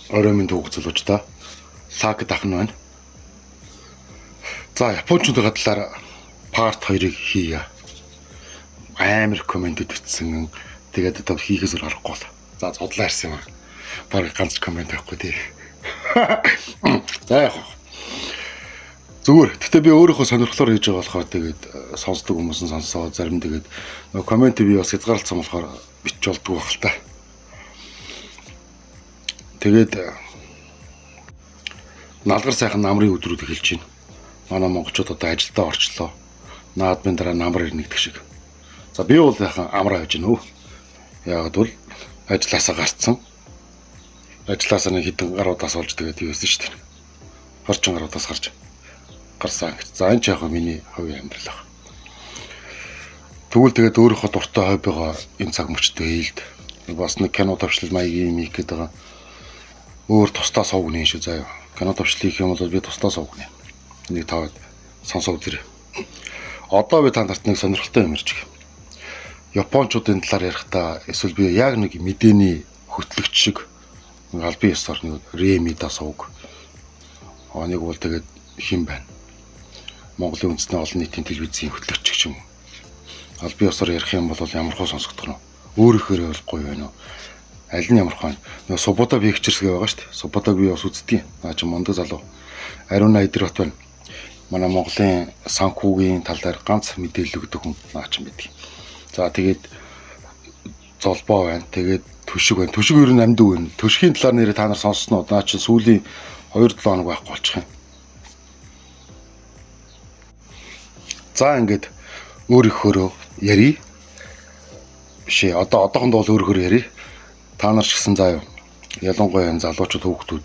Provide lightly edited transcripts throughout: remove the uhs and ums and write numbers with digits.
Орой минь түүх залууч та. Сак дах нь байна. За японочдын талаар part 2-ыг хийе. Амар комментэд бичсэн. Тэгээд одоо хийхээс өөр аргагүй бол. За зодлоо ирсэн юм. Бараг ганц коммент авахгүй тий. За яг зүгээр. Гэтэ би өөрийнхөө сонирхлоор хийж байгаа болохоор тэгээд сонсдог хүмүүс нь сонсоо зарим тэгээд коммент би бас хязгаарлалцсан болохоор бич болдгоо байх л та. Тэгээд налгар сайхан намрын өдрүүд эхэлж байна. Манай монголчууд одоо ажилдаа орчлоо. Наадмын дараа намар ирнэ гэдэг шиг. За би бол яхан амраа хийж гэнэ. Яг бол ажилласаа гарцсан. Ажилласаа нэг хэдэн гаруудаас олж тэгээд юу хийсэн шүү дээ. 20 гаруудаас гарсан гэж. За энэ ч яг миний хувийн амьдрал баг. Тэгвэл тэгээд өөрийнхөө дуртай хоббигоо энэ цаг мөчтөө ээлд. Бас нэг кино тавшлал маягийн юм хийх гэдэг байгаа. Өөр тусдаа суугны шүү заяа. Кино тавшлал хийх юм бол би тусдаа суугны. Нэг таваад сонсоод ирээ. Одоо би танд нэг сонирхолтой юм ярьж байгаа. Японочдын талаар ярихдаа эсвэл би яг нэг мэдээний хөтлөгч шиг албан ёсоор нэг Ремида сууг. Нэг бол тэгээд хин байна. Монголын үндэсний олон нийтийн телевизийн хөтлөгч ч юм уу. Албан ёсоор ярих юм бол ямар хөө сонсогдох нь. Өөрөөхөө ойлгохгүй байна уу? Аль нь ямар хаан нэг Суббота Pictures байгаа шүү дээ. Субботаг би бас үзтiin. Наа чи мундаг залуу. Ариун Айдрот байна. Манай Монголын санхүүгийн талаар ганц мэдээлэл өгдөг хүн наа чи мэдээ. За тэгээд золбоо байна. Тэгээд төшиг байна. Төшиг ер нь амьд үг байна. Төшгийн талаар нэрээ та нар сонссноо. Наа чи сүүлийн 2-7 хоног байхгүй болчих юм. За ингээд өөрийнхөө ярий. Бишээ одоохондоо бол өөрөөр ярий. Та нар ч гэсэн заяа. Ялангуяа энэ залуучууд хүүхдүүд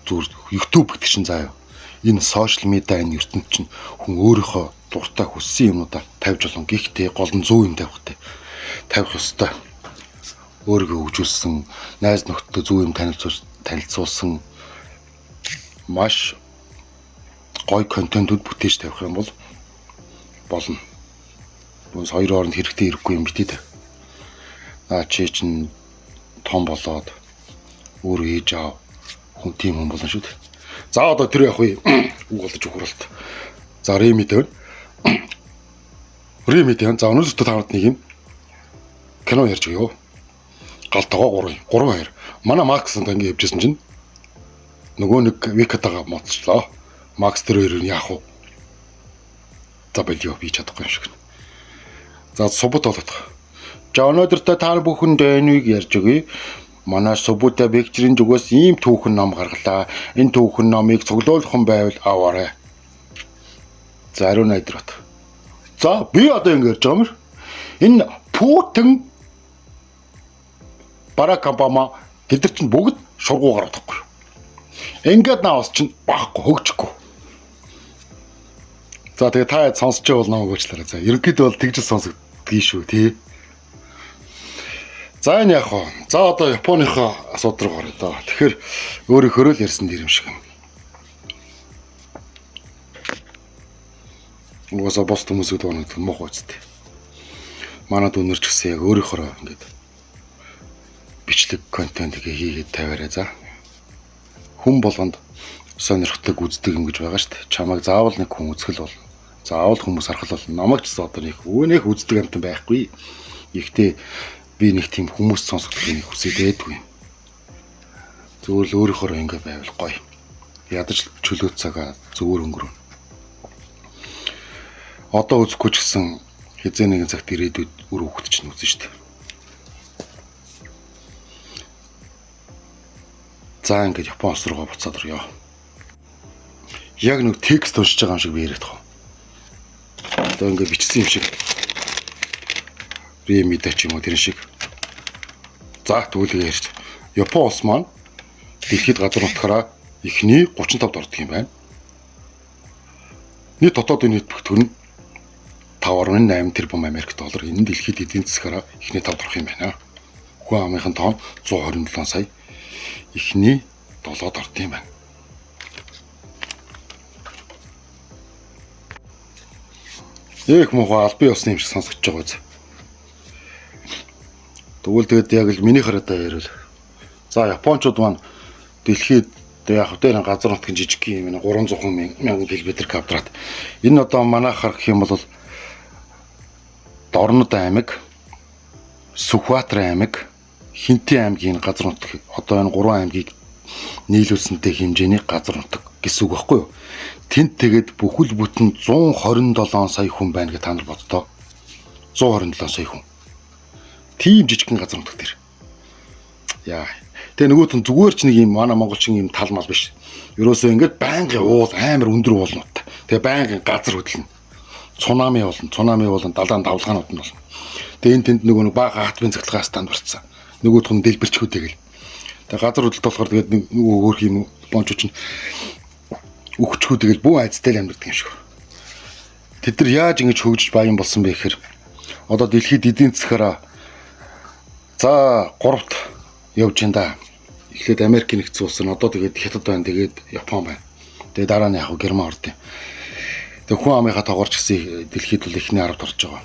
зүгээр YouTube гэдэг чинь заяа. Энэ сошиал медиа энэ ертөнд чинь хүн өөрийнхөө дуртай хүссэн юмудаа тавьж олон. Гэхдээ гол нь 100 юм тавих ёстой. Өөрийгөө хөгжүүлсэн, найз нөхдөд 100 юм танилцуулсан маш гоё контентууд бүтээж тавих юм бол болно. Бүс хоёр хооронд хэрэгтэй хэрэггүй юм битээ. Чи чинь том болоод өөр ээж аав хүн тийм хүн болно шүү дээ. За одоо тэр яг үг болж өгөрөлт. За Ремид байна. Ремид байна. За өнөөдөр тавд нэг юм кино ярьж өгөө. Галтгаа 3-2. Манай Макс энэ ингэ явжсэн чинь нөгөө нэг Викатага моцчлоо. Макс тэр хоёрын яах вэ? За бэлё би чадахгүй юм шиг. За суббот болоод. За өнөөдөр та бүхэндээ энийг ярьж өгье. Манай Суббота Pictures-ийн зүгээс ийм түүхэн ном гаргалаа. Энэ түүхэн номыг цуглуулхан байвал аваарай. За Ариун Айдрот. За би одоо ингэ ярьж байгаа юм. Энэ Путин Барак Обама тэд чинь бүгд шургуугаар одохгүй. Ингээд наавс чинь баахгүй хөгжихгүй. За тэгээ та сонсож байвал намайг уучлаарай. За ерөнхийдөө бол тэгж сонсогдгий шүү тий. За энэ яг хоо. За одоо Японыхоо асуудал руу гаръя даа. Тэгэхээр өөрийнхөө л ярьсан дэр юм шиг юм. Угаасаа бос хүмүүсүүд оног мохоо үстэй. Манад өнөрч гэсэн яг өөрийнхөө ингээд бичлэг контент хийгээд тавиараа за. Хүн болгонд сонирхдаг үздэг юм гэж байгаа шүү дээ. Чамайг заавал нэг хүн үзэх л бол. Заавал хүмүүс харах л бол. Намайг ч одоо нэг өөнийх үздэг амтан байхгүй. Ихтэй би нэг тийм хүмүүс сонсогдохыг хүсээд байдгүй. Зүгээр л өөрийнхөө ингэ байвал гоё. Ядаж чөлөө цагаа зүгээр өнгөрөв. Одоо үзэхгүй ч гэсэн хизээ нэгэн цагт ирээдүйд үр хөвгт чинь үзнэ шүү дээ. За ингээд Япон улс руугаа буцаад орё. Яг нэг текст уншиж байгаа юм шиг би яриад тахав. Одоо ингээд бичсэн юм шиг. Ремида ч юм уу тэр шиг. За тэгвэл ярьж. Япон улс маань дэлхийд газар нутгаараа эхний 35-д ордог юм байна. Нийт дотоодын нийт бүтээгдэхүүн 5.8 тэрбум Америк доллар. Энэ дэлхийд эдийн засгаараа эхний 5-д орох юм байна. Хүн амынхын тоон 127 сая. Эхний 7-д орд юм байна. Их мохоо албан ёсны юм шиг сонсогдож байгаа үз. Тэгвэл тэгээд яг л миний хараад байвал. За Японочууд маань Дэлхийд яг дээр газар нутгийн жижиг юм 300 мянган км квадрат. Энэ одоо манайхаар гэх юм бол Дорнод аймаг, Сүхбаатар аймаг, Хинтэн аймгийн газар нутаг одоо энэ 3 аймгийг нийлүүлсэнтэй хэмжээний газар нутаг гэсэн үг байхгүй юу? Тэнд тэгээд бүхэл бүтэн 127 сая хүн байна гэж та нар боддоо. 127 сая хүн. Тийм жижигхэн газар нутаг тэр. Яа. Тэгээ нөгөөт нь зүгээр ч нэг юм манай монголчин юм тал мал биш. Ерөөсөө ингээд байнгын уул амар өндөр уулнууд. Тэгээ байнгын газар хөдлөн. Цунами болон далайн давлгаанууд нь болно. Тэгээ энэ тэнд нөгөө бага хатбын цахилгаан станд барьсан. Нөгөөх нь дэлбэрчгүүтэйгэл. Тэгээ газар хөдлөлт болохоор тэгээд нөгөө хөөх юм бончууч нь өгчгүүтэйгэл бүх айцтай л амьддаг юм шиг. Тэд нар яаж ингэж хөгжиж баян болсон бэ гэхээр одоо дэлхийд эдийн засгаараа за 3-т явж ин да. Эхлээд Америк нэгдсэн улс нь одоо тэгээд Хятад байна, тэгээд Япон байна. Тэгээд дараа нь яг Герман орд юм. Тэгээд хүн амынхаа тоогоорч гэсэн дэлхийд бол эхний 10-д орж байгаа.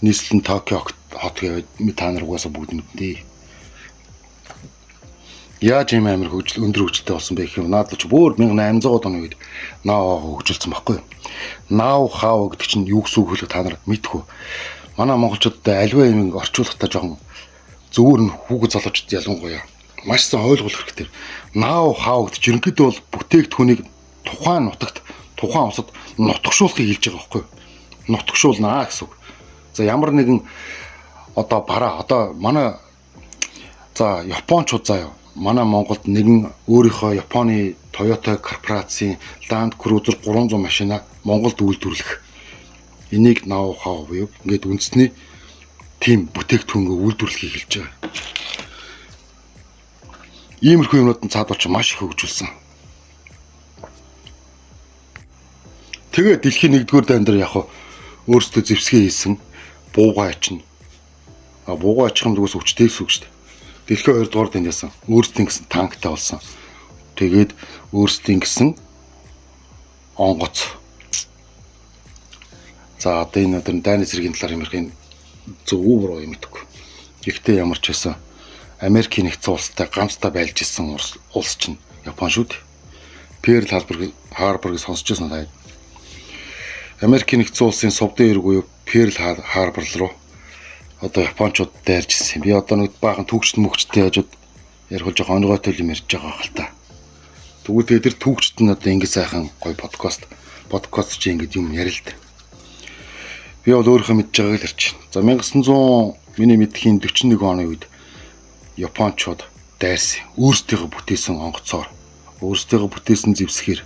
Нийслэл нь Токио хот гэвэл та нар угаасаа бүгд мэднэ. Яаж ийм амир өндөр хөгжилтэй болсон бэ гэх юм надад ч бүр 1800-аад оны үед НАО хөгжилсэн байхгүй юу? НАО хаа гэдэг чинь юу гэсэн үг вэ та нар мэдэх үү? Манай монголчуудад аливаа юм орчуулгатай жоохон зөвөр нь хүүхэд залуучууд ялангуяа маш сайн ойлгох хэрэгтэй. НАО хаа гэдэг чинь ерөнхийдөө бол бүтээгдэхүүнийг тухайн нутагт тухайн улсад нутагшуулахыг хэлж байгаа байхгүй юу? Нутагшуулнаа гэсэн үг. За ямар нэгэн одоо манай за Японочууд заяа манай Монголд нэгэн өөрийнхөө Японы Toyota корпорацийн Land Cruiser 300 машина Монголд үйлдвэрлэх. Энийг НАО хаа буюу ингээд үндэсний тийм бүтээгдэхүүнгээ үйлдвэрлэхийг хэлж байгаа. Иймэрхүү юмнууд нь цаадууч маш их хөгжүүлсэн. Тэгээ дэлхийн 1-р дайн дээр яг өөрсдөө зэвсгээ хийсэн буугаа ачна. Буугаа ачих юм дгээс өвчтэй гэсэн үг шүү дээ. Дэлхийн 2-р дайнд яасан өөрсдийн гэсэн танктай болсон. Тэгээд өөрсдийн гэсэн онгоц. За одоо энэ өдөр дайны зэргийн талаар юмрхийн зөв буруу юм мэдгүй. Гэхдээ ямар ч байсан Америкийн нэгдсэн улстай ганцтай байлж исэн улс чинь Япон шүү дээ. Перл Харборыг сонсч байсан таа. Америкийн нэгдсэн улсын Сувдын эрг буюу Перл Харбор руу одоо Япончууд дайрж ирсэн. Би одоо нэг баахан түүхчт мөхчтэй хажууд ярих жоохон онгойтой юм ярьж байгаа хэл та. Тэгвэл тэр түүхчт нь одоо ингэ сайхан гоё подкаст чи ингэ юм ярил л дээ. Би бол өөрийнхөө мэдж байгааг л ярьж байна. За 1900 миний мэдхийн 41 оны үед Япончууд дайрсан. Өөрсдийнхөө бүтээсэн онгоцоор, өөрсдийнхөө бүтээсэн зэвсгээр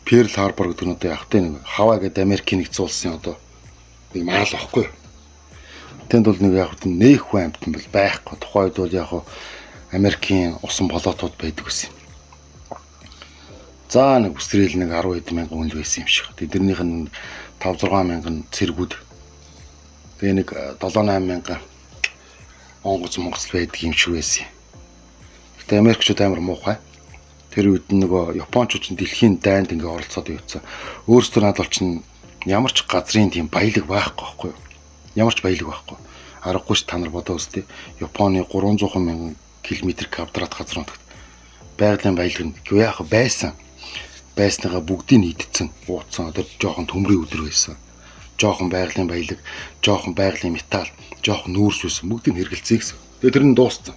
Перл Харбор гэдэг нь одоо ягтай нэг Хавай гэдэг Америкийн нэгдсэн улсын одоо нэг маал واخгүй. Тэнд бол нэг яг нээх хүн амьтан бол байхгүй. Тухайн үед бол яг Америкийн усан болоотууд байдаг гэсэн. За нэг үсрээл нэг 10 хэдэн мянган хүн л байсан юм шиг. Тэднийх нь 5-6 мянган цэргүүд. Тэгээ нэг 7-8 мянган онгоц байдаг юм шиг байсан. Гэтэ Америкчууд амар муухай. Тэр үед нөгөө Япончууд чинь дэлхийн дайнд ингээ оролцоод явцсан. Өөрсдөө надад чинь ямар ч газрын тийм баялаг байхгүй юу? Ямар ч баялаг байхгүй. Аргагүй ш та нар бодоо үстэй. Японы 300 мянган км квадрат газар нутагт байгалийн баялаг нь яах байсан. Байсныгаа бүгдийг нийтдсэн, ууцсан. Одоо жоохон төмрийн өдөр байсан. Жоохон байгалийн баялаг, жоохон байгалийн металл, жоохон нүүрс байсан. Бүгдийг хэрэгэлцээ гэсэн. Тэгээ тэр нь дууссан.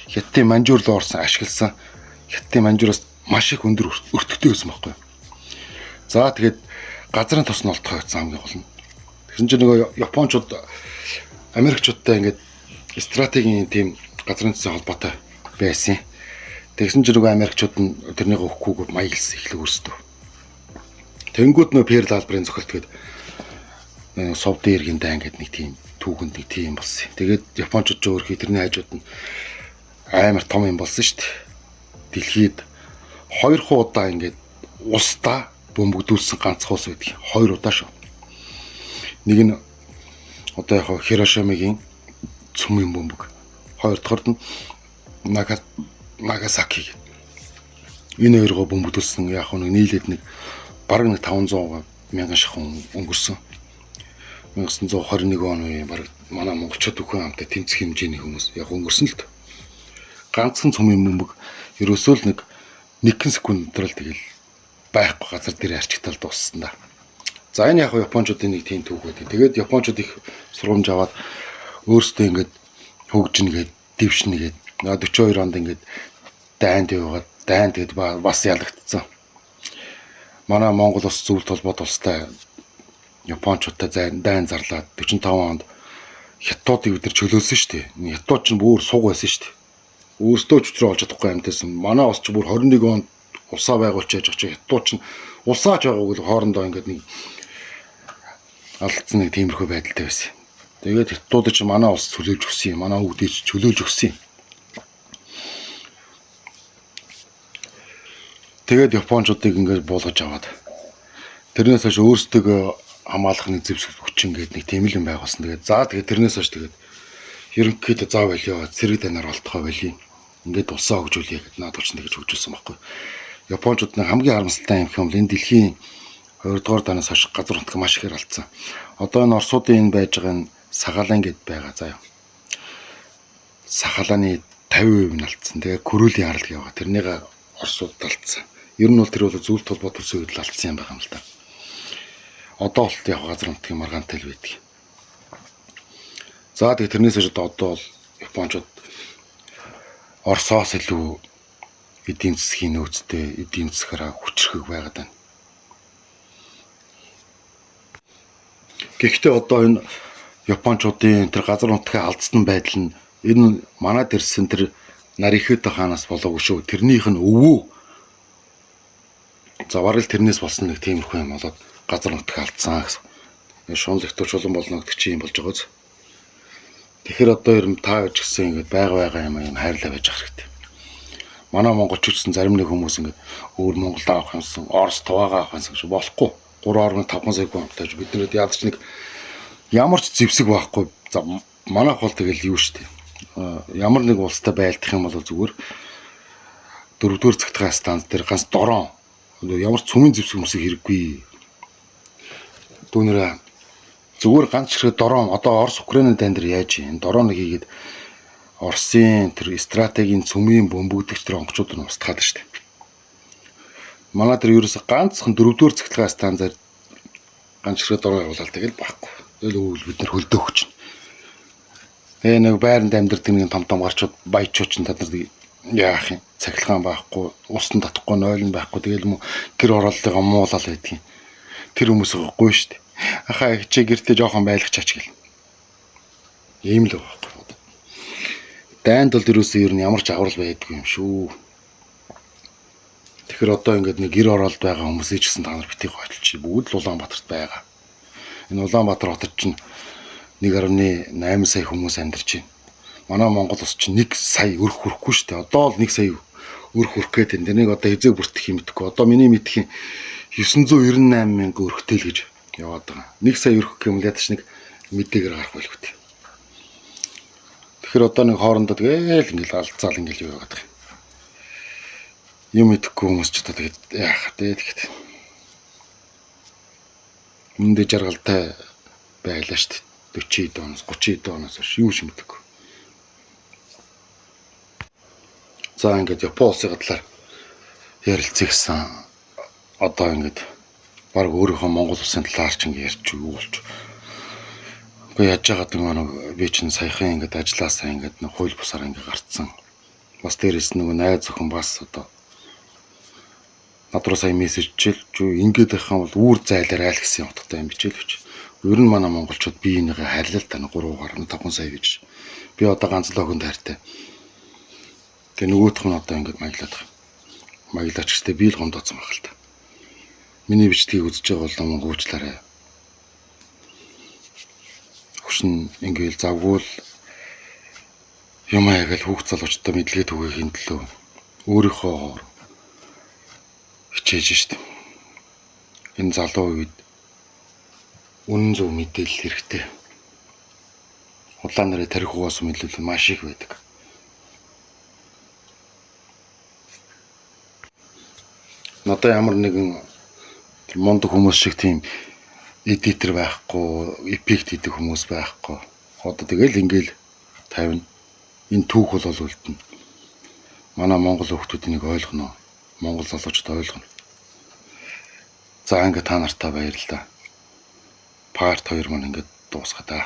Хятадын Манжуур руу орсон, ашигласан. Хятадын Манжуураас маш их өндөр өртөгтэй байсан байхгүй юу? За тэгээд газрын тос нь олдох байсан хамгийн гол нь. Тэгсэн чинь нөгөө Япончууд Америкчуудтай ингээд стратегийн тийм газрын тосын холбоотой байсан. Тэгсэн чинь нөгөө Америкчууд нь тэрнийг өгөхгүйгээр маялсан эхлэх өрсдөө. Тэнгүүд нөө Перл Харборын зохиолт гээд Сувдын эргийн дайн гэдэг нэг тийм түүхэнд нэг тийм болсон. Тэгээд Япончууд ч өөрхий тэрний хажууд нь амар том юм болсон шүү дээ. Дэлхийд 2 удаа ингээд устдаа бөмбөгдүүлсэн ганцхан улс байдаг. 2 удаа шүү. Нэг нь одоо яг Хирошимагийн цөмийн бөмбөг. 2 дахьд нь Нагасаки. Энэ хоёроо бөмбөгдүүлсэн яг нэг нийлээд нэг бараг нэг 500 мянган шахун өнгөрсөн. 1921 оны бараг манай монголчууд өхөн хамтаа тэмцэх хэмжээний хүмүүс яг өнгөрсөн л т. Ганцхан цөмийн бөмбөг Ерөөсөө л нэгэн секунд дотор л тэгэл байхгүй газар дээр арчигтал дууссан да. За энэ яг японочдын нэг тийм түүх байдаг. Тэгээд японочд их сургамж аваад өөрсдөө ингээд хөгжинэ гээд дэвшнэ гээд 42 онд ингээд дайнд яваад дайнд тэгээд бас ялагдсан. Манай Монгол улс зөвлөлт холбоот улстай японочдтой дайн зарлаад 45 онд хятадуудыг бид нар чөлөөлсөн шүү дээ. Хятад ч бүр суг байсан шүү дээ. Өөрсдөө ч өчрөө олж чадахгүй амьдсан. Манай улс ч бүр 21 онд улсаа байгуулж яж байгаа чи хятад ч улсаач байгаагүй л хоорондоо ингээд нэг алдсан нэг тиймэрхүү байдалтай байсан. Тэгээд хятадууд ч манай улс чөлөөлж өгсөн юм. Манай хүүхдийг чөлөөлж өгсөн юм. Тэгээд японочдыг ингээд буулгаж аваад тэрнээс хойш өөрсдөө хамгаалах нэг зэвсэг хүчин гэдэг нэг тийм л юм байгуулсан. Тэгээд тэгээд тэрнээс хойш тэгээд ерөнхийдөө заа болио цэрэг танаар олдохоо болиё. Ингээд улсаа хөгжүүлье гэдэг надад ч тэгж хөгжүүлсэн байхгүй. Японочд нэг хамгийн харамсалтай юм хэмээл энэ дэлхийн 2 дугаар данаас хойш газар нутаг маш ихээр алдсан. Одоо энэ Оросуудын энэ байж байгаа энэ Сахалин гэд байгаа заяа. Сахалины 50% нь алдсан. Тэгээ Курилын арал яваа. Тэрнийг Оросууд алдсан. Ер нь бол тэр бол зөвлөлт холбоот улсын үед л алдсан юм байгаа юм л да. Одоо бол яг газар нутгийн маргаантай л байдаг. За тэгээ тэрнээс хойш одоо бол японочд Оросоос илүү эдийн засгийн нөөцтэй, эдийн засгаараа хүчрхэг байгаад байна. Гэхдээ одоо энэ японочдын тэр газар нутгийн алдсан байдал нь энэ манад ирсэн тэр Нарихито хаанаас болоогүй шүү. Тэрнийх нь өвөө. За бараг л тэрнээс болсон нэг тиймэрхүү юм болоод газар нутаг алдсан гэсэн. Шунал ихтүүч улам болно гэдэг чинь юм болж байгааз. Тэгэхээр одоо ер нь та гэж гисэн ингээд байгаа юм хайрлаа байж ах хэрэгтэй. Манай монголч гэсэн зарим нэг хүмүүс ингээд өөр Монголд авах юмсан, Орос туваагаа авах юмсан гэж болохгүй. 3.5 секунд тааж биднэрт ядч нэг ямар ч зэвсэг байхгүй. За манайх бол тэгэл юу штэ. Ямар нэг улстай байлдах юм бол зүгээр 4-р цагтгаа станц дээр ганц дорон ямар цөмийн зэвсэг юмсыг хэрэггүй. Дүүнэрээ зүгээр ганц хэрэг дорон одоо Орос Украиний тань дээр яаж энэ дорооныг хийгээд Оросын тэр стратегийн цөмийн бөмбөгдөгч тэр онгочууд нь устгаад штэ. Манай тэр ерөөсө ганцхан 4-р цахилгаан станцаар ганц хэрэг дорон явуулаад тэгэл байхгүй. Тэгэл өвөл бид нар хөлдөө өгч. Тэгээ нэг байранд амьдардаг нэг том гарчууд баячууд ч тад нар яах юм цахилгаан байхгүй, усан татахгүй, нойлн байхгүй тэгэл гэр орооллыгаа муулал байдгийн. Тэр хүмүүс гоогүй штэ. Ахаа чи гэртээ жоохон байлгач ач гэл. Ийм л байхгүй. Дайнд бол ерөөсөө ер нь ямар ч аврал байдгүй юм шүү. Тэгэхээр одоо ингээд нэг гэр ороолд байгаа хүмүүсээ ч гэсэн та нар битгий гойлчих. Бүгд л Улаанбаатарт байгаа. Энэ Улаанбаатар хотод чинь 1.8 сая хүмүүс амьдарч байна. Манай Монгол улс чинь 1 сая өрх хүрэхгүй шүү дээ. Одоо л 1 сая өрх хүрэх гээд энэ нэг одоо хизээ бүртгэх юм мэдхгүй. Одоо миний мэдхийн 998 мянга өрхтэй л гэж яваад байгаа. 1 сая өрх гэх юм л ядаж нэг мэдээгээр гарах байлгүй дээ. Тэгэхээр одоо нэг хоорондоо тэгэл ингээл алцаал ингээл юу яагаад юм идэхгүй хүмүүс ч одоо тэгээд яах вэ тэгэхэд мөндө жаргалтай байлаа шүү дээ 40 оноос 30 оноос хойш юу ч мэдээгүй. За ингээд Япон улсын талаар ярилцъя гэсэн одоо ингээд баг өөрийнхөө Монгол улсын талаар ч ингээд ярьж юу болж би яаж яагаад нэг би чинь саяхан ингээд ажилласаа ингээд нэг хууль бусаар ингээд гарцсан. Бас дээрээс нэг найз охин бас одоо над руу сая мессежчил ингээд байх юм бол үүр зайлаар айл гэсэн утгатай юм бичээл өч. Ер нь манай монголчууд би энийгээ харьлал тань 3.5 сая гэж. Би одоо ганц л охинд хайртай. Тэгээ нөгөөх нь одоо ингээд маяглаад байгаа. Маяглагч гэхдээ би л гомдооцсон байх л та. Миний бичдгийг үзэж байгаа бол гүйчлээрээ. Хөшин ингээл завгүй л юм аягаал хүүхд залуучдаа мэдлэгээ түгээхийн төлөө өөрийнхөө хичээж штт. Энэ залуу үед үнэн зөв мэдээлэл хэрэгтэй. Улаан нарыг тархиугаас мэдээлэл маш их байдаг. Надад ямар нэгэн мундаг хүмүүс шиг тийм эдитер байхгүй, эффект хийдэг хүмүүс байхгүй. Одоо тэгэл ингээл тавина. Энэ түүх бол үлдэнэ. Манай Монгол хүүхдүүд энийг ойлгоно. Монгол залуучууд ойлгоно. За ингээд та нартай баярлалаа. Part 2 маань ингээд дуусгаа да.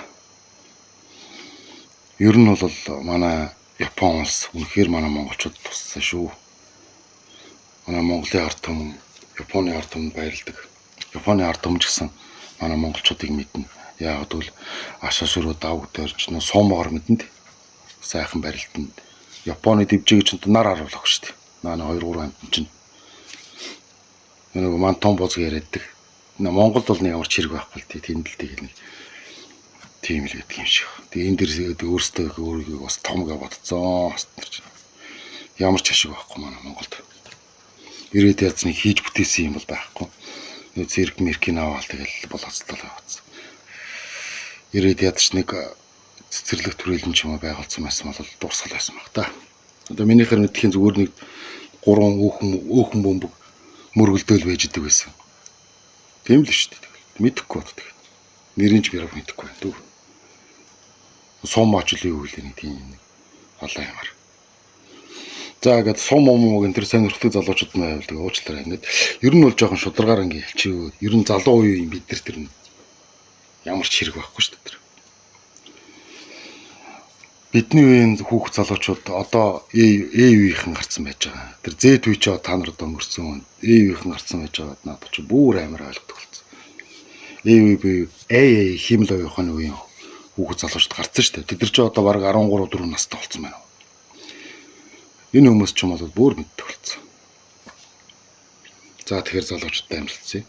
Ер нь бол манай Япон улс үнэхээр манай монголчууд туссан шүү. Манай Монголын ард түмэн Японы ард түмэнд баярлдаг. Японы ард түмэн ч гэсэн манай монголчуудыг мэднэ. Яг бол ашаа шөрөө давг дөрж нөө суумгаар мэдэнд сайхан барилтанд Японы дивжиг чинь нар харуулах шүү дээ. Наа 2 3 амт чинь. Нэг мантон боз яриаддаг. Монголд бол нэг ямар ч хэрэг байхгүй л тийм л нэг тийм л гэдэг юм шиг. Тэгээ энэ дэр өөрөөсөө бас томгаа бодцоо. Ямар ч ашиг байхгүй манай Монголд. Ирээд яцныг хийж бүтээсэн юм бол байхгүй. Нэг зэрэг меркийн аваал тэгэл болоцтол яваадсан. Ирээд ядч нэг цэцэрлэг төрөлн ч юм уу байгуулсан байсан бол дуусгал байсан баг та. Одоо минийхэр мэдхийн зүгээр нэг 3 өөхөн бөмбөг мөргөлдөөл байж идэг байсан. Тийм л шүү дээ. Мэдэхгүй бод. Нэрийн ч бирэг мэдэхгүй байна дүү. Сум ачлын үйл нэг тийм олон ямар. За ингээд сум энэ төр сонирхдаг залуучууд нь байвал тэгээ уучлаарай. Ингээд ер нь бол жоохон шударгаар ингээд хэлчихв. Ер нь залуу үеийн бид нар тэр ямар ч хэрэг байхгүй шүү дээ. Бидний үеийн хүүхд залуучууд одоо үеийнхэн гарцсан байж байгаа. Тэр Z үе ч та нар одоо мөрсөн. Үеийнхэн гарцсан байж байгаа надад ч бүр амар ойлгодог болсон. Үе би химэл оюуханы үеийн хүүхд залуучууд гарцсан шүү дээ. Тэд нар ч одоо бараг 13 4 настай болсон байна. Энэ хүмүүс ч юм бол бүр мэддэг болсон. За тэгэхээр залуучуудтай амжилт хүсье.